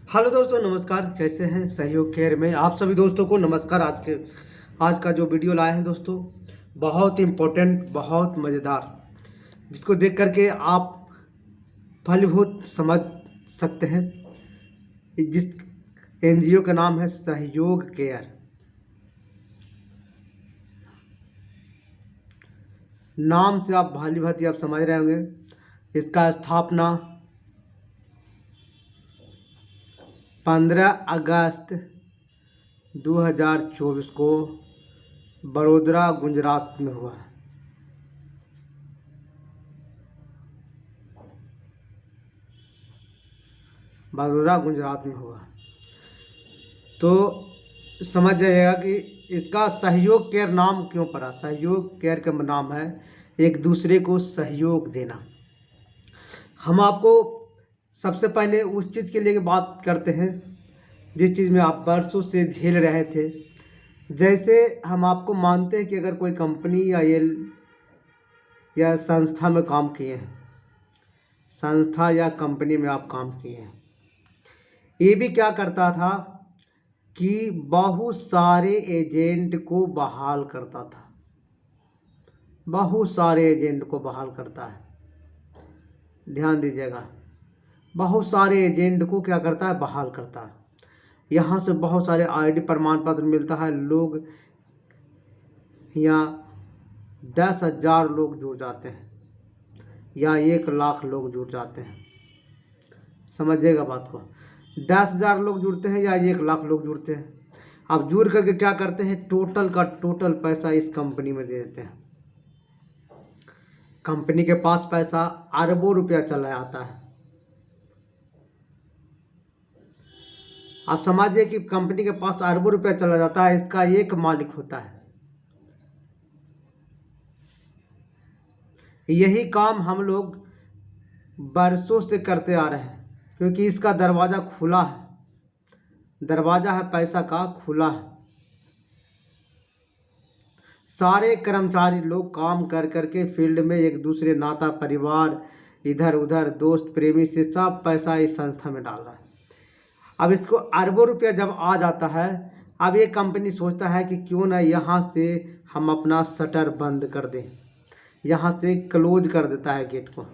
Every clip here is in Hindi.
हेलो दोस्तों, नमस्कार। कैसे हैं? सहयोग केयर में आप सभी दोस्तों को नमस्कार। आज का जो वीडियो लाए हैं दोस्तों, बहुत इम्पोर्टेंट, बहुत मज़ेदार, जिसको देख करके आप फलीभूत समझ सकते हैं। जिस एनजीओ का नाम है सहयोग केयर। नाम से आप भली भांति आप समझ रहे होंगे। इसका स्थापना 15 अगस्त 2024 को बड़ोदरा गुजरात में हुआ है। बड़ोदरा गुजरात में हुआ। तो समझ जाइएगा कि इसका सहयोग केयर नाम क्यों पड़ा। सहयोग केयर का नाम है एक दूसरे को सहयोग देना। हम आपको सबसे पहले उस चीज़ के लिए बात करते हैं जिस चीज़ में आप बरसों से झेल रहे थे। जैसे हम आपको मानते हैं कि अगर कोई कंपनी या संस्था में काम किए हैं, संस्था या कंपनी में आप काम किए हैं, ये भी क्या करता था कि बहुत सारे एजेंट को बहाल करता था। बहुत सारे एजेंट को बहाल करता है, ध्यान दीजिएगा। बहुत सारे एजेंट को क्या करता है? बहाल करता है। यहाँ से बहुत सारे आईडी प्रमाण पत्र मिलता है। लोग यहाँ 10,000 लोग जुड़ जाते हैं या 1,00,000 लोग जुड़ जाते हैं। समझिएगा बात को। 10,000 लोग जुड़ते हैं या 1,00,000 लोग जुड़ते हैं। अब जुड़ करके क्या करते हैं? टोटल का टोटल पैसा इस कंपनी में दे देते हैं। कंपनी के पास पैसा अरबों रुपया चला आता है। आप समझिए कि कंपनी के पास अरबों रुपया चला जाता है, इसका एक मालिक होता है। यही काम हम लोग बरसों से करते आ रहे हैं, क्योंकि इसका दरवाज़ा खुला है। दरवाज़ा है पैसा का, खुला है। सारे कर्मचारी लोग काम कर करके फील्ड में एक दूसरे नाता परिवार, इधर उधर दोस्त प्रेमी से सब पैसा इस संस्था में डाल रहा है। अब इसको अरबों रुपया जब आ जाता है, अब ये कंपनी सोचता है कि क्यों ना यहाँ से हम अपना शटर बंद कर दें। यहाँ से क्लोज कर देता है गेट को।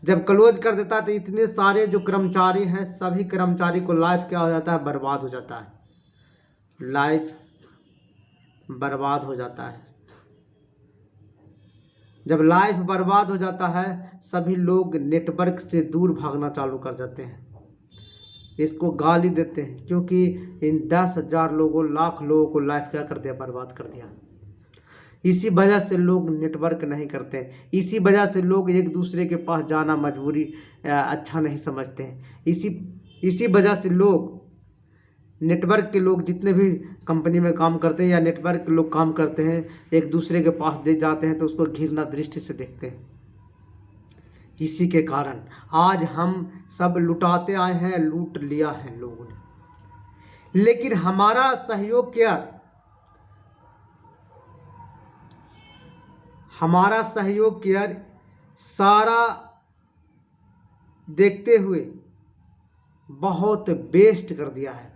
जब क्लोज कर देता है तो इतने सारे जो कर्मचारी हैं, सभी कर्मचारी को लाइफ क्या हो जाता है? बर्बाद हो जाता है। लाइफ बर्बाद हो जाता है। जब लाइफ बर्बाद हो जाता है, सभी लोग नेटवर्क से दूर भागना चालू कर देते हैं। इसको गाली देते हैं, क्योंकि इन 10,000 लोगों, लाख लोगों को लाइफ क्या कर दिया? बर्बाद कर दिया। इसी वजह से लोग नेटवर्क नहीं करते हैं। इसी वजह से लोग एक दूसरे के पास जाना मजबूरी अच्छा नहीं समझते हैं। इसी वजह से लोग, नेटवर्क के लोग जितने भी कंपनी में काम करते हैं या नेटवर्क के लोग काम करते हैं, एक दूसरे के पास दे जाते हैं तो उसको घृणा दृष्टि से देखते हैं। इसी के कारण आज हम सब लुटाते आए हैं, लूट लिया है लोगों ने। लेकिन हमारा सहयोग क्या? हमारा सहयोग केयर सारा देखते हुए बहुत बेस्ट कर दिया है।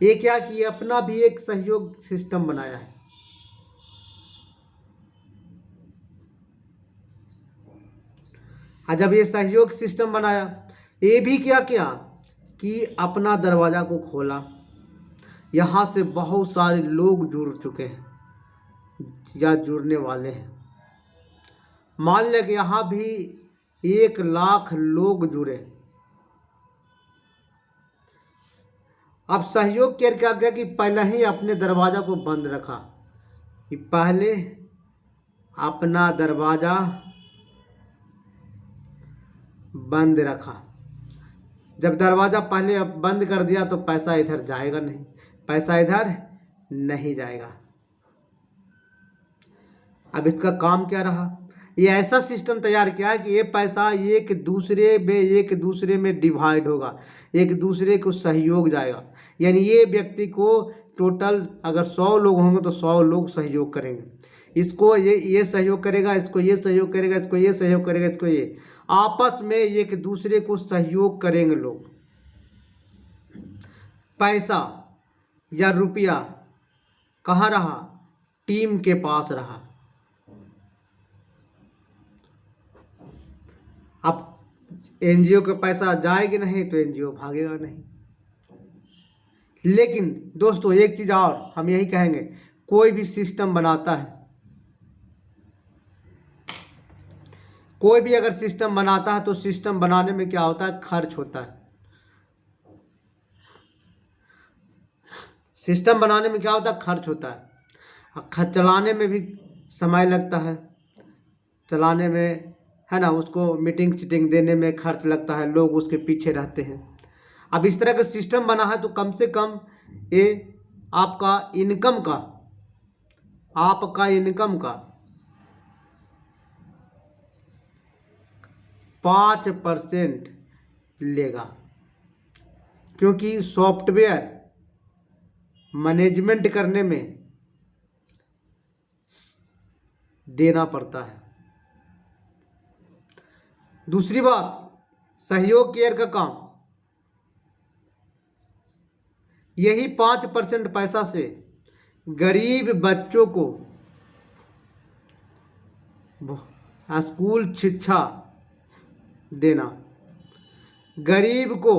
ये क्या कि अपना भी एक सहयोग सिस्टम बनाया है। जब ये सहयोग सिस्टम बनाया, ये भी क्या किया कि अपना दरवाज़ा को खोला। यहाँ से बहुत सारे लोग जुड़ चुके हैं या जुड़ने वाले हैं। मान लें कि यहाँ भी 1,00,000 लोग जुड़े। अब सहयोग केयर क्या किया कि पहले ही अपने दरवाज़ा को बंद रखा, कि पहले अपना दरवाज़ा बंद रखा। जब दरवाज़ा पहले बंद कर दिया तो पैसा इधर जाएगा नहीं, पैसा इधर नहीं जाएगा। अब इसका काम क्या रहा? ये ऐसा सिस्टम तैयार किया है कि ये पैसा एक दूसरे में डिवाइड होगा, एक दूसरे को सहयोग जाएगा। यानी ये व्यक्ति को टोटल अगर 100 लोग होंगे तो 100 लोग सहयोग करेंगे। इसको ये सहयोग करेगा, इसको ये सहयोग करेगा, इसको ये सहयोग करेगा, इसको ये, आपस में एक दूसरे को सहयोग करेंगे लोग। पैसा या रुपया कहाँ रहा? टीम के पास रहा। अब एनजीओ का पैसा जाएगी नहीं तो एनजीओ भागेगा नहीं। लेकिन दोस्तों एक चीज़ और हम यही कहेंगे, कोई भी सिस्टम बनाता है, कोई भी अगर सिस्टम बनाता है तो सिस्टम बनाने में क्या होता है? खर्च होता है। सिस्टम बनाने में क्या होता है? खर्च होता है। खर्च चलाने में भी समय लगता है, चलाने में, है ना, उसको मीटिंग सीटिंग देने में खर्च लगता है, लोग उसके पीछे रहते हैं। अब इस तरह का सिस्टम बना है तो कम से कम ये आपका इनकम का 5% लेगा, क्योंकि सॉफ्टवेयर मैनेजमेंट करने में देना पड़ता है। दूसरी बात, सहयोग केयर का काम, यही 5% पैसा से गरीब बच्चों को स्कूल शिक्षा देना, गरीब को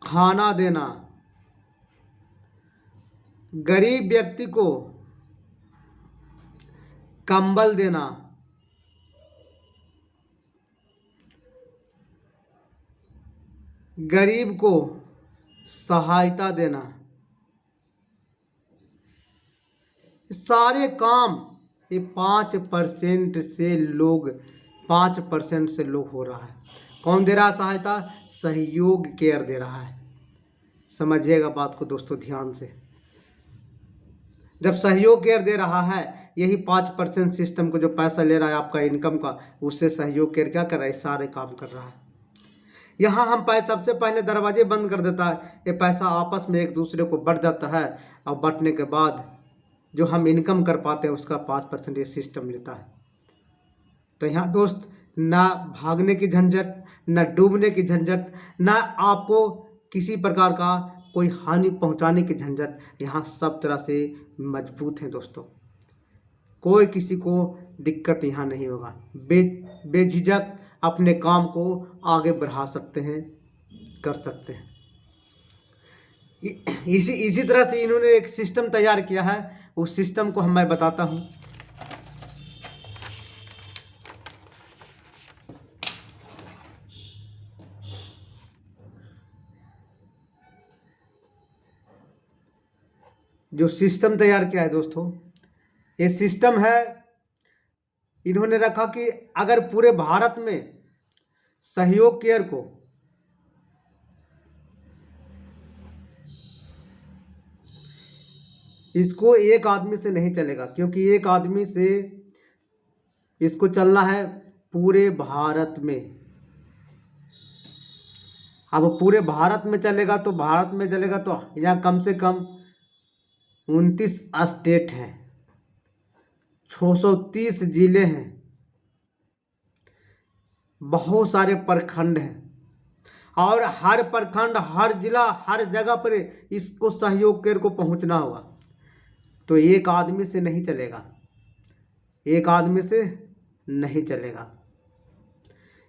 खाना देना, गरीब व्यक्ति को कंबल देना, गरीब को सहायता देना, सारे काम ये 5% से लोग हो रहा है। कौन दे रहा है सहायता? सहयोग केयर दे रहा है। समझिएगा बात को दोस्तों ध्यान से। जब सहयोग केयर दे रहा है, यही 5% सिस्टम को जो पैसा ले रहा है आपका इनकम का, उससे सहयोग केयर क्या कर रहा है? सारे काम कर रहा है। यहाँ हम सबसे पहले दरवाजे बंद कर देता है, ये पैसा आपस में एक दूसरे को बट जाता है, और बटने के बाद जो हम इनकम कर पाते हैं उसका 5% ये सिस्टम लेता है। तो यहाँ दोस्त ना भागने की झंझट, ना डूबने की झंझट, ना आपको किसी प्रकार का कोई हानि पहुँचाने की झंझट, यहाँ सब तरह से मजबूत हैं दोस्तों। कोई किसी को दिक्कत यहाँ नहीं होगा। बेझिझक अपने काम को आगे बढ़ा सकते हैं, कर सकते हैं। इसी तरह से इन्होंने एक सिस्टम तैयार किया है, उस सिस्टम को मैं बताता हूँ। जो सिस्टम तैयार किया है दोस्तों, ये सिस्टम है, इन्होंने रखा कि अगर पूरे भारत में सहयोग केयर को इसको एक आदमी से नहीं चलेगा, क्योंकि एक आदमी से इसको चलना है पूरे भारत में। अब पूरे भारत में चलेगा तो यहाँ कम से कम 29 स्टेट हैं, 630 जिले हैं, बहुत सारे प्रखंड हैं, और हर प्रखंड, हर जिला, हर जगह पर इसको सहयोग केयर को पहुंचना होगा। तो एक आदमी से नहीं चलेगा, एक आदमी से नहीं चलेगा।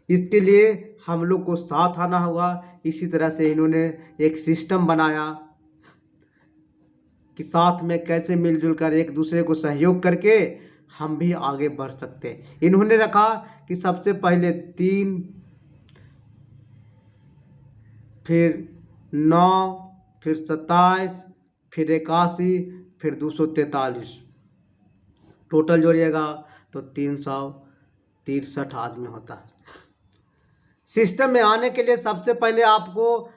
इसके लिए हम लोग को साथ आना होगा। इसी तरह से इन्होंने एक सिस्टम बनाया कि साथ में कैसे मिलजुल कर एक दूसरे को सहयोग करके हम भी आगे बढ़ सकते हैं। इन्होंने रखा कि सबसे पहले 3, फिर 9, फिर 27, फिर 81, फिर 243, टोटल जोड़िएगा तो 363 आदमी होता है। सिस्टम में आने के लिए सबसे पहले आपको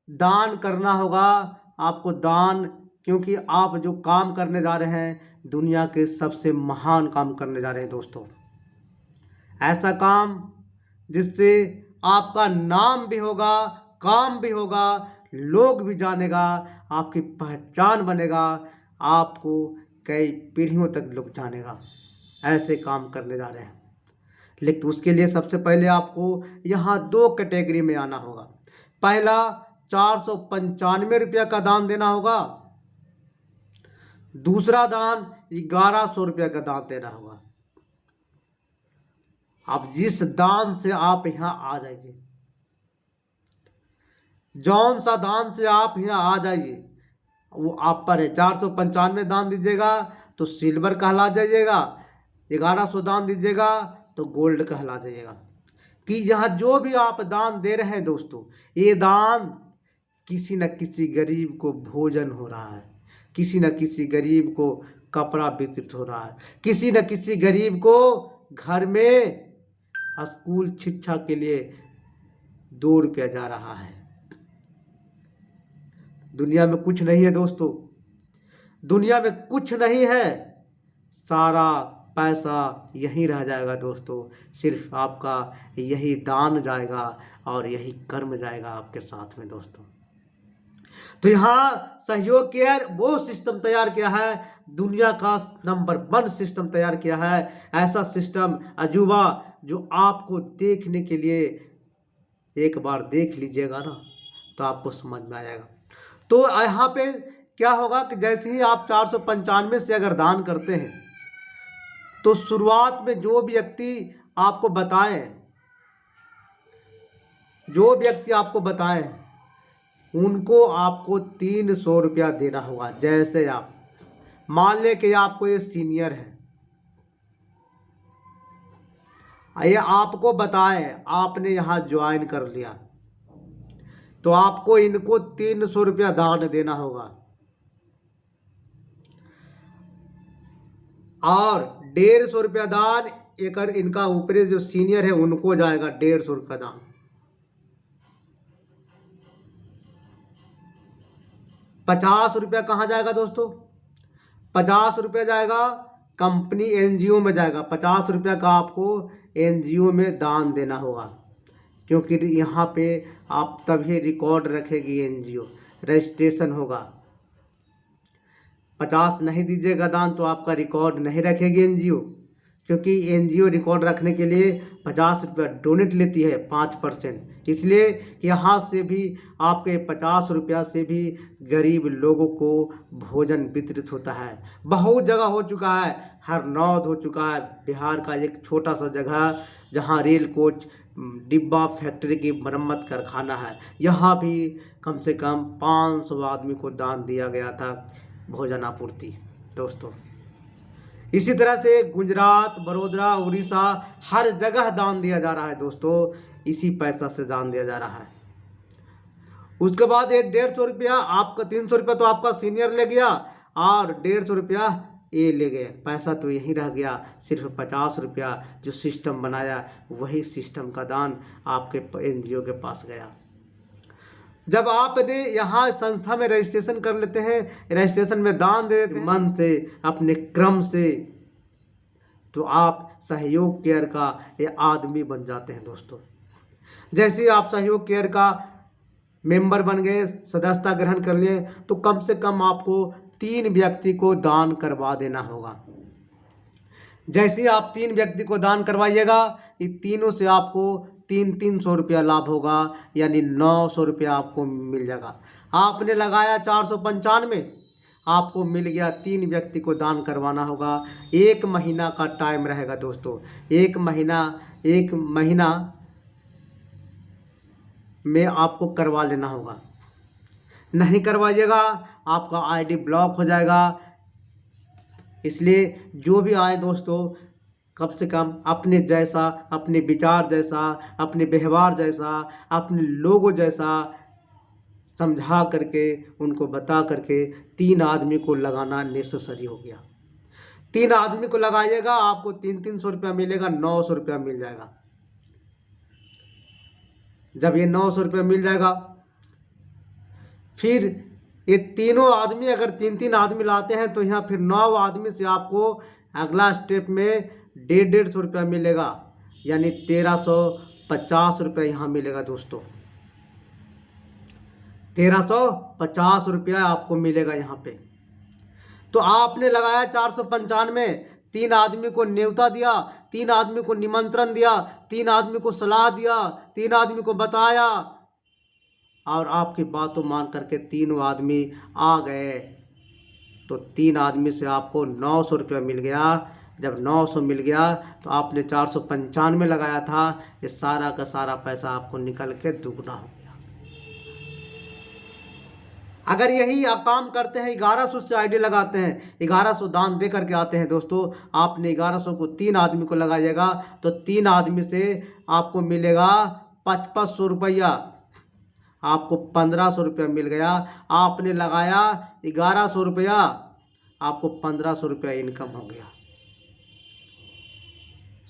दान करना होगा, आपको दान, क्योंकि आप जो काम करने जा रहे हैं दुनिया के सबसे महान काम करने जा रहे हैं दोस्तों। ऐसा काम जिससे आपका नाम भी होगा, काम भी होगा, लोग भी जानेगा, आपकी पहचान बनेगा, आपको कई पीढ़ियों तक लोग जानेगा। ऐसे काम करने जा रहे हैं। लेकिन उसके लिए सबसे पहले आपको यहाँ 2 कैटेगरी में आना होगा। पहला, ₹495 का दान देना होगा। दूसरा दान ₹1100 का दान देना होगा। अब जिस दान से आप यहाँ आ जाइए, जौन सा दान से आप यहाँ आ जाइए वो आप पर है। 495 दान दीजिएगा तो सिल्वर कहला जाइएगा, 1100 दान दीजिएगा तो गोल्ड कहला जाइएगा। कि यहाँ जो भी आप दान दे रहे हैं दोस्तों, ये दान किसी न किसी गरीब को भोजन हो रहा है, किसी न किसी गरीब को कपड़ा वितरित हो रहा है, किसी न किसी गरीब को घर में स्कूल शिक्षा के लिए ₹2 जा रहा है। दुनिया में कुछ नहीं है दोस्तों, दुनिया में कुछ नहीं है, सारा पैसा यहीं रह जाएगा दोस्तों। सिर्फ आपका यही दान जाएगा और यही कर्म जाएगा आपके साथ में दोस्तों। तो यहाँ सहयोग केयर वो सिस्टम तैयार किया है, दुनिया का नंबर 1 सिस्टम तैयार किया है। ऐसा सिस्टम अजूबा जो आपको देखने के लिए एक बार देख लीजिएगा ना तो आपको समझ में आ जाएगा। तो यहाँ पे क्या होगा कि जैसे ही आप 495 से अगर दान करते हैं तो शुरुआत में जो व्यक्ति आपको बताए उनको आपको ₹300 देना होगा। जैसे आप मान लें कि आपको ये सीनियर है, ये आपको बताए, आपने यहाँ ज्वाइन कर लिया तो आपको इनको ₹300 दान देना होगा और ₹150 दान अगर इनका ऊपरी जो सीनियर है उनको जाएगा ₹150 का दान। ₹50 कहाँ जाएगा दोस्तों? ₹50 जाएगा कंपनी एनजीओ में जाएगा। ₹50 का आपको एनजीओ में दान देना होगा, क्योंकि यहाँ पे आप तभी रिकॉर्ड रखेगी एनजीओ, रजिस्ट्रेशन होगा। 50 नहीं दीजिएगा दान तो आपका रिकॉर्ड नहीं रखेगी एनजीओ, क्योंकि एनजीओ रिकॉर्ड रखने के लिए ₹50 डोनेट लेती है 5%। इसलिए यहाँ से भी आपके ₹50 से भी गरीब लोगों को भोजन वितरित होता है। बहुत जगह हो चुका है, हरनौत हो चुका है, बिहार का एक छोटा सा जगह जहाँ रेल कोच डिब्बा फैक्ट्री की मरम्मत कारखाना है, यहाँ भी कम से कम 500 आदमी को दान दिया गया था भोजन आपूर्ति दोस्तों। इसी तरह से गुजरात, बड़ौदा, उड़ीसा हर जगह दान दिया जा रहा है दोस्तों, इसी पैसा से दान दिया जा रहा है। उसके बाद ये ₹150 आपका, ₹300 तो आपका सीनियर ले गया और ₹150 ये ले गए, पैसा तो यहीं रह गया। सिर्फ ₹50 जो सिस्टम बनाया वही सिस्टम का दान आपके एनजीओ के पास गया। जब आपने यहाँ संस्था में रजिस्ट्रेशन कर लेते हैं, रजिस्ट्रेशन में दान दे देते हैं मन से, अपने क्रम से, तो आप सहयोग केयर का ये आदमी बन जाते हैं दोस्तों। जैसे आप सहयोग केयर का मेंबर बन गए, सदस्यता ग्रहण कर लिए, तो कम से कम आपको 3 व्यक्ति को दान करवा देना होगा। जैसे आप 3 व्यक्ति को दान करवाइएगा, ये तीनों से आपको ₹300 लाभ होगा, यानी ₹900 आपको मिल जाएगा। आपने लगाया 495, आपको मिल गया, 3 व्यक्ति को दान करवाना होगा। 1 महीना का टाइम रहेगा दोस्तों, 1 महीना में आपको करवा लेना होगा। नहीं करवाइएगा आपका आईडी ब्लॉक हो जाएगा। इसलिए जो भी आए दोस्तों, कम से कम अपने जैसा, अपने विचार जैसा, अपने व्यवहार जैसा, अपने लोगों जैसा समझा करके, उनको बता करके 3 आदमी को लगाना नेसेसरी हो गया। 3 आदमी को लगाइएगा, आपको ₹300 मिलेगा, ₹900 मिल जाएगा। जब ये ₹900 मिल जाएगा, फिर ये तीनों आदमी अगर 3-3 आदमी लाते हैं तो यहाँ फिर 9 आदमी से आपको अगला स्टेप में ₹150 मिलेगा, यानी ₹1350 यहाँ मिलेगा दोस्तों। ₹1350 आपको मिलेगा यहाँ पे। तो आपने लगाया 495, 3 आदमी को न्योता दिया, 3 आदमी को निमंत्रण दिया, 3 आदमी को सलाह दिया, 3 आदमी को बताया, और आपकी बातों मान करके तीनों आदमी आ गए, तो 3 आदमी से आपको 900 रुपया मिल गया। जब 900 मिल गया तो आपने 495 लगाया था, ये सारा का सारा पैसा आपको निकल के दुगना हो गया। अगर यही आप काम करते हैं, 1100 से आईडी लगाते हैं, 1100 दान दे करके आते हैं दोस्तों, आपने 1100 को 3 आदमी को लगाइएगा तो 3 आदमी से आपको मिलेगा 5500 रुपया, आपको 1500 रुपया मिल गया। आपने लगाया 1100 रुपया, आपको 1500 रुपया इनकम हो गया,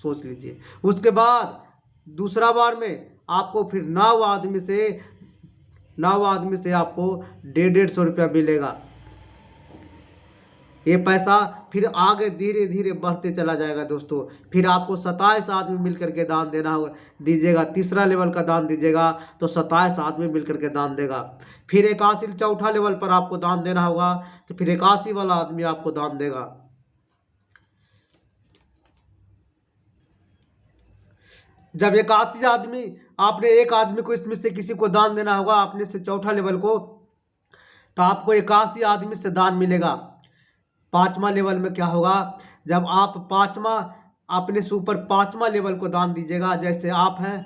सोच लीजिए। उसके बाद दूसरा बार में आपको फिर 9 आदमी से आपको 150 रुपया मिलेगा। ये पैसा फिर आगे धीरे धीरे बढ़ते चला जाएगा दोस्तों। फिर आपको 27 आदमी मिलकर के दान देना होगा, दीजिएगा। तीसरा लेवल का दान दीजिएगा तो 27 आदमी मिलकर के दान देगा। फिर 81 चौथा लेवल पर आपको दान देना होगा तो फिर 81 वाला आदमी आपको दान देगा। जब 81 आदमी, आपने एक आदमी को इसमें से किसी को दान देना होगा आपने से चौथा लेवल को, तो आपको 81 आदमी से दान मिलेगा। 5वां लेवल में क्या होगा, जब आप 5वां अपने से ऊपर 5वां लेवल को दान दीजिएगा, जैसे आप हैं,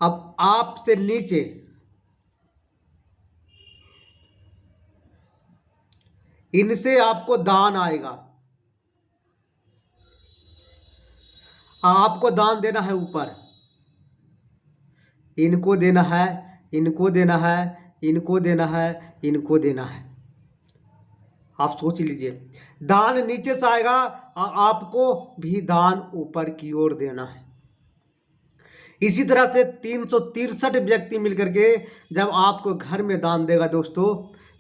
अब आपसे नीचे इनसे आपको दान आएगा, आपको दान देना है ऊपर, इनको देना है, इनको देना है, इनको देना है, इनको देना है। आप सोच लीजिए, दान नीचे से आएगा, आपको भी दान ऊपर की ओर देना है। इसी तरह से 363 व्यक्ति मिलकर के जब आपको घर में दान देगा दोस्तों,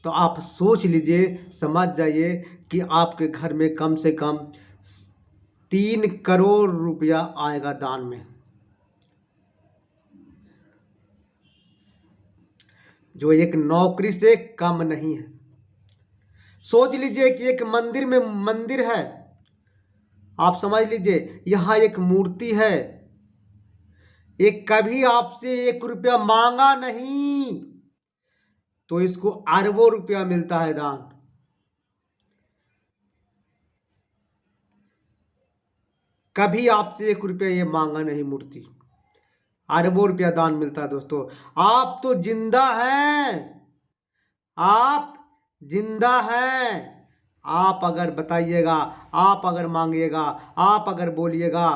तो आप सोच लीजिए, समझ जाइए कि आपके घर में कम से कम 3 करोड़ रुपया आएगा दान में, जो एक नौकरी से कम नहीं है। सोच लीजिए कि एक मंदिर में मंदिर है, आप समझ लीजिए यहाँ एक मूर्ति है, एक कभी आपसे 1 रुपया मांगा नहीं, तो इसको अरबों रुपया मिलता है दान। कभी आपसे 1 रुपया ये मांगा नहीं मूर्ति, अरबों रुपया दान मिलता है दोस्तों। आप तो जिंदा हैं, आप जिंदा हैं। आप अगर बताइएगा, आप अगर मांगिएगा, आप अगर बोलिएगा,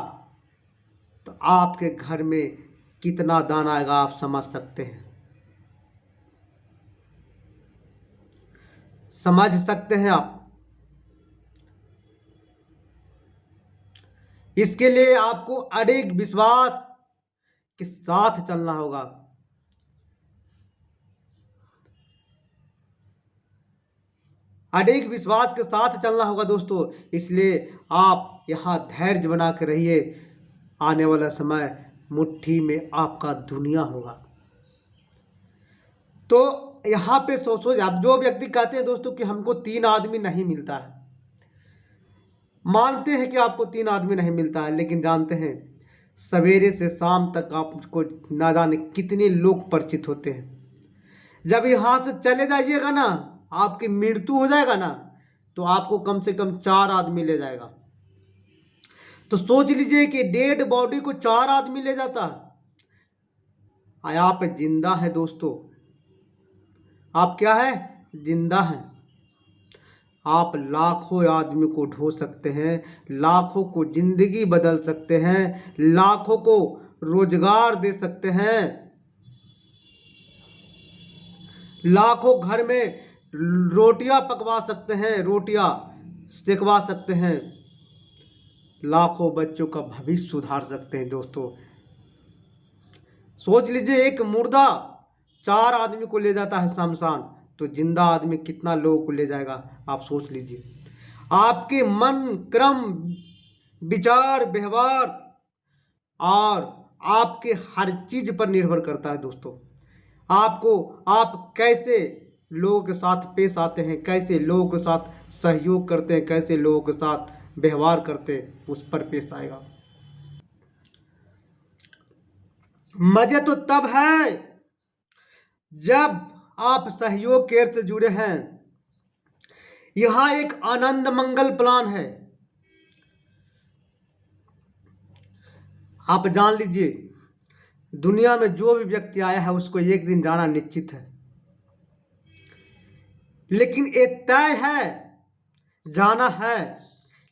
तो आपके घर में कितना दान आएगा आप समझ सकते हैं, समझ सकते हैं आप। इसके लिए आपको अडिग विश्वास के साथ चलना होगा। अडिग विश्वास के साथ चलना होगा दोस्तों। इसलिए आप यहाँ धैर्य बना के रहिए, आने वाला समय मुट्ठी में आपका दुनिया होगा। तो यहाँ पे सोचो, आप जो व्यक्ति कहते हैं दोस्तों कि हमको 3 आदमी नहीं मिलता है, मानते हैं कि आपको 3 आदमी नहीं मिलता है, लेकिन जानते हैं सवेरे से शाम तक आपको ना जाने कितने लोग परिचित होते हैं। जब यहाँ से चले जाइएगा ना, आपकी मृत्यु हो जाएगा ना, तो आपको कम से कम 4 आदमी ले जाएगा। तो सोच लीजिए कि डेड बॉडी को 4 आदमी ले जाता है। आप जिंदा है दोस्तों, आप क्या है, जिंदा हैं। आप लाखों आदमी को ढो सकते हैं, लाखों को जिंदगी बदल सकते हैं, लाखों को रोजगार दे सकते हैं, लाखों घर में रोटियां पकवा सकते हैं, रोटियां सेकवा सकते हैं, लाखों बच्चों का भविष्य सुधार सकते हैं दोस्तों। सोच लीजिए, एक मुर्दा 4 आदमी को ले जाता है शमशान, तो जिंदा आदमी कितना लोगों को ले जाएगा आप सोच लीजिए। आपके मन, क्रम, विचार, व्यवहार और आपके हर चीज पर निर्भर करता है दोस्तों। आप कैसे लोगों के साथ पेश आते हैं, कैसे लोगों के साथ सहयोग करते हैं, कैसे लोगों के साथ व्यवहार करते हैं, उस पर पेश आएगा। मजे तो तब है जब आप सहयोग केयर से जुड़े हैं, यहां एक आनंद मंगल प्लान है। आप जान लीजिए, दुनिया में जो भी व्यक्ति आया है उसको एक दिन जाना निश्चित है, लेकिन ये तय है, जाना है,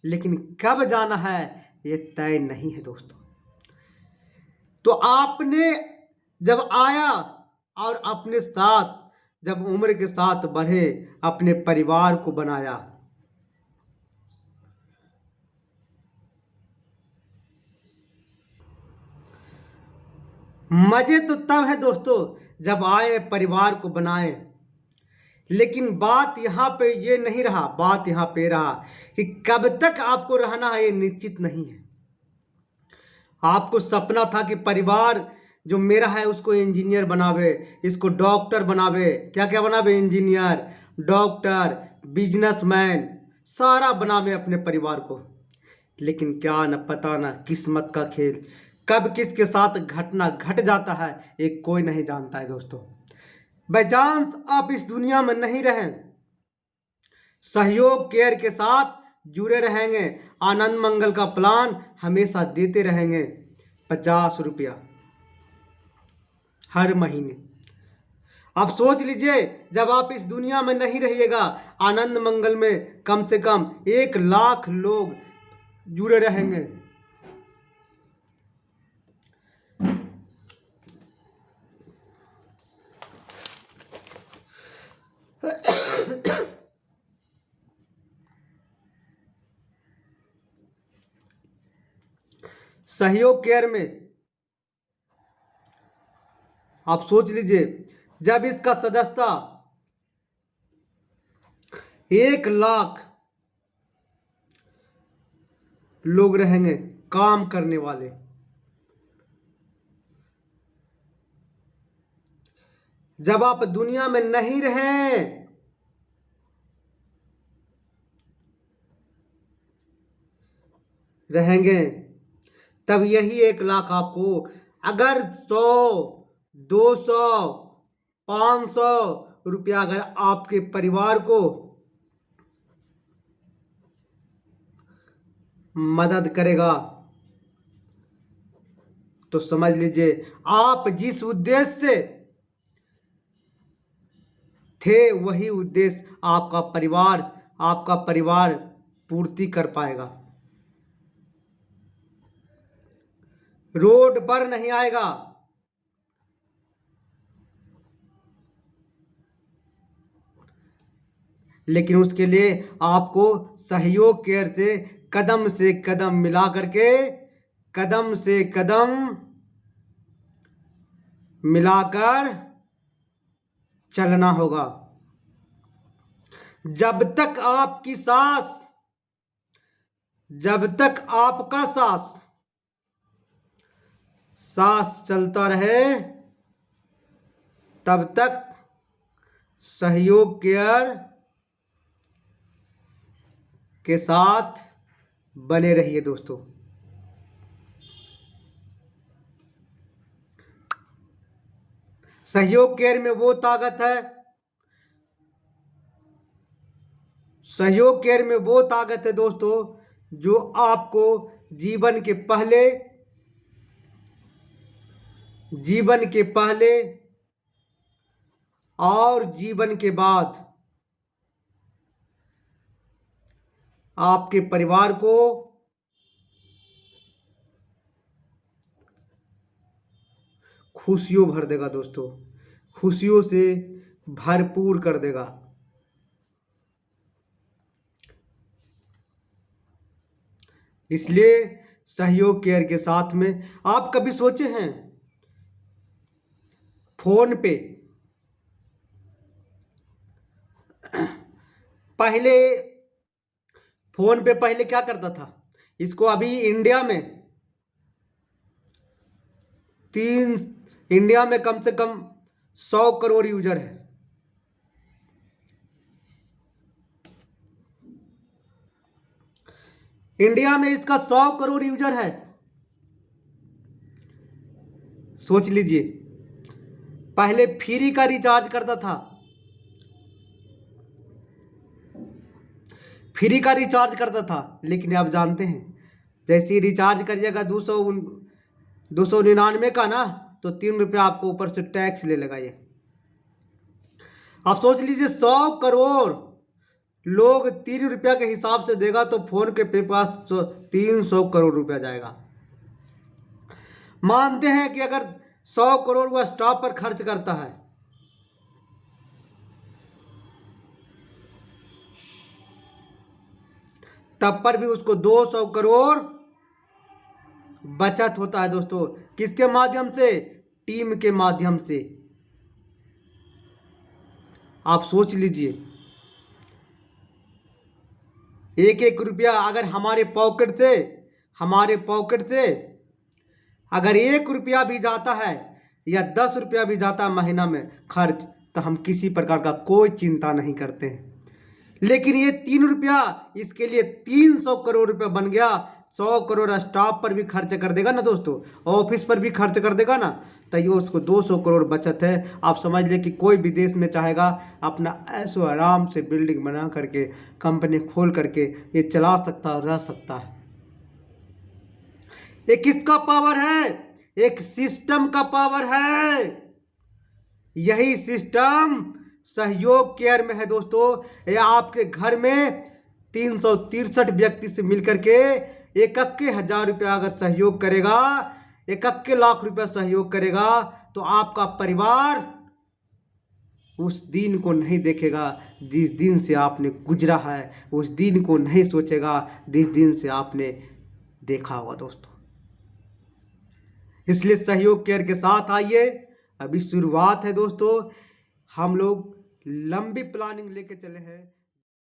लेकिन कब जाना है ये तय नहीं है दोस्तों। तो आपने जब आया और अपने साथ जब उम्र के साथ बढ़े, अपने परिवार को बनाया। मजे तो तब है दोस्तों जब आए, परिवार को बनाए, लेकिन बात यहाँ पे ये नहीं रहा, बात यहाँ पे रहा कि कब तक आपको रहना है ये निश्चित नहीं है। आपको सपना था कि परिवार जो मेरा है उसको इंजीनियर बनावे, इसको डॉक्टर बनावे, क्या क्या बनावे, इंजीनियर, डॉक्टर, बिजनेसमैन, सारा बनावे अपने परिवार को। लेकिन क्या न पता, न किस्मत का खेल, कब किसके साथ घटना घट जाता है एक कोई नहीं जानता है दोस्तों। बाय चांस आप इस दुनिया में नहीं रहें, सहयोग केयर के साथ जुड़े रहेंगे, आनंद मंगल का प्लान हमेशा देते रहेंगे 50 रुपया हर महीने। आप सोच लीजिए, जब आप इस दुनिया में नहीं रहिएगा, आनंद मंगल में कम से कम 1 लाख लोग जुड़े रहेंगे। सहयोग केयर में आप सोच लीजिए, जब इसका सदस्यता 1 लाख लोग रहेंगे काम करने वाले, जब आप दुनिया में नहीं रहेंगे, तब यही 1 लाख आपको अगर 100, 200, 500 रुपया अगर आपके परिवार को मदद करेगा, तो समझ लीजिए आप जिस उद्देश्य से थे वही उद्देश्य आपका परिवार पूर्ति कर पाएगा। रोड पर नहीं आएगा, लेकिन उसके लिए आपको सहयोग केयर से कदम मिला करके, कदम से कदम मिलाकर चलना होगा। जब तक आपकी सांस, जब तक आपका सांस चलता रहे, तब तक सहयोग केयर के साथ बने रहिए दोस्तों। सहयोग केयर में वो ताकत है, सहयोग केयर में वो ताकत है दोस्तों, जो आपको जीवन के पहले और जीवन के बाद आपके परिवार को खुशियों भर देगा दोस्तों, खुशियों से भरपूर कर देगा। इसलिए सहयोग केयर के साथ में आप कभी सोचे हैं, फोन पे पहले क्या करता था, इसको अभी इंडिया में कम से कम 100 करोड़ यूजर है। इंडिया में इसका 100 करोड़ यूजर है। सोच लीजिए, पहले फ्री का रिचार्ज करता था, फ्री का रिचार्ज करता था, लेकिन आप जानते हैं जैसे ही रिचार्ज करिएगा 299 का ना, तो 3 रुपया आपको ऊपर से टैक्स ले लगा ये। आप सोच लीजिए 100 करोड़ लोग 3 रुपया के हिसाब से देगा तो फोन के पास 300 करोड़ रुपया जाएगा। मानते हैं कि अगर 100 करोड़ वह स्टाफ पर खर्च करता है, तब पर भी उसको 200 करोड़ बचत होता है दोस्तों। किसके माध्यम से? टीम के माध्यम से। आप सोच लीजिए, एक एक रुपया अगर हमारे पॉकेट से अगर 1 रुपया भी जाता है या 10 रुपया भी जाता है महीना में खर्च, तो हम किसी प्रकार का कोई चिंता नहीं करते हैं। लेकिन ये 3 रुपया इसके लिए 300 करोड़ रुपया बन गया। 100 करोड़ स्टाफ पर भी खर्च कर देगा ना दोस्तों, ऑफिस पर भी खर्च कर देगा ना, तो ये उसको 200 करोड़ बचत है। आप समझ ले कि कोई विदेश में चाहेगा अपना ऐसो आराम से बिल्डिंग बना करके, कंपनी खोल करके ये चला सकता रह सकता है। ये किसका पावर है? एक सिस्टम का पावर है। यही सिस्टम सहयोग केयर में है दोस्तों। ये आपके घर में 363 व्यक्ति से मिलकर के 1,000 रुपया अगर सहयोग करेगा, 1,00,000 रुपया सहयोग करेगा, तो आपका परिवार उस दिन को नहीं देखेगा जिस दिन से आपने गुजरा है, उस दिन को नहीं सोचेगा जिस दिन से आपने देखा होगा दोस्तों। इसलिए सहयोग केयर के साथ आइए, अभी शुरुआत है दोस्तों। हम लोग लंबी प्लानिंग लेके चले हैं।